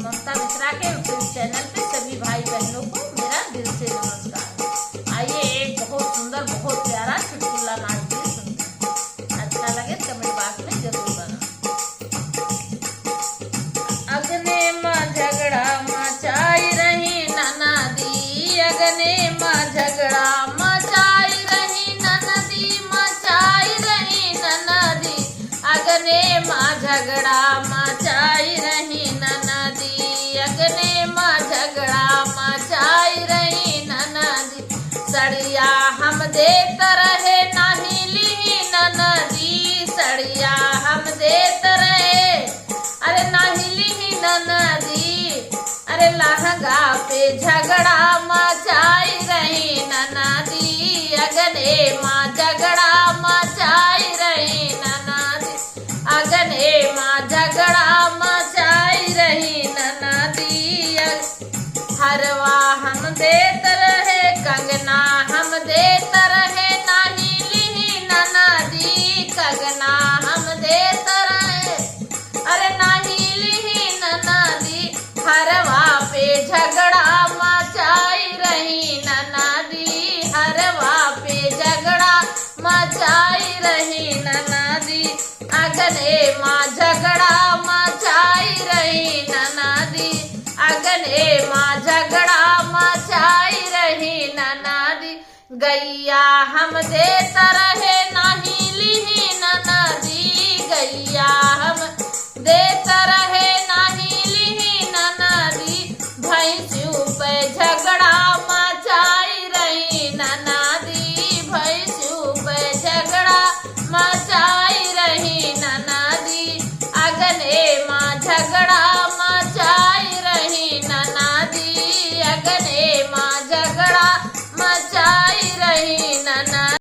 ममता मिश्रा के YouTube channel पे सभी भाई बहनों को मेरा दिल से नमस्कार। आइए एक बहुत सुंदर बहुत प्यारा चुटकुला नाच भी सुनते हैं। अच्छा लगे कमेंट बॉक्स में जरूर बना। अगने माँ झगड़ा मचाई रही ननदी, अगने माँ झगड़ा मचाई रही ननदी, मचाई रही ननदी, अगने माँ झगड़ा मचाई रही ननदी, अगने माँ झगड़ा मचाई रही ननदी, सड़िया हम देत रहे नहीं ली ननदी, सड़िया हम देत रहे अरे नहीं ली ननदी, अरे लहंगा पे झगड़ा मचाई रही ननदी, अगने माँ झगड़ा मचाई रही ननदी, अगने माँ झगड़ा मचाई रही ननदी, हरवा हम देत रहे कंगना हम देत रहे नहीं ली ननदी, कंगना हम देत रहे अरे नहीं ली ननदी, हरवा पे झगड़ा मचाई रही ननदी, हरवा पे झगड़ा मचाई रही ननदी, अगने माँ झगड़ा मचाई रही ननदी, अगने माँ झगड़ा मचाई रही ननदी, गैया हम देत रहे नहीं ली ननदी, गैया हम देत रहे नहीं ली ननदी, भैंसू पे झगड़ा मचाई रही ननदी, भैंसू पे झगड़ा मचाई रही ननदी, अगने माँ झगड़ा मचाई रही ननदी, अगने माँ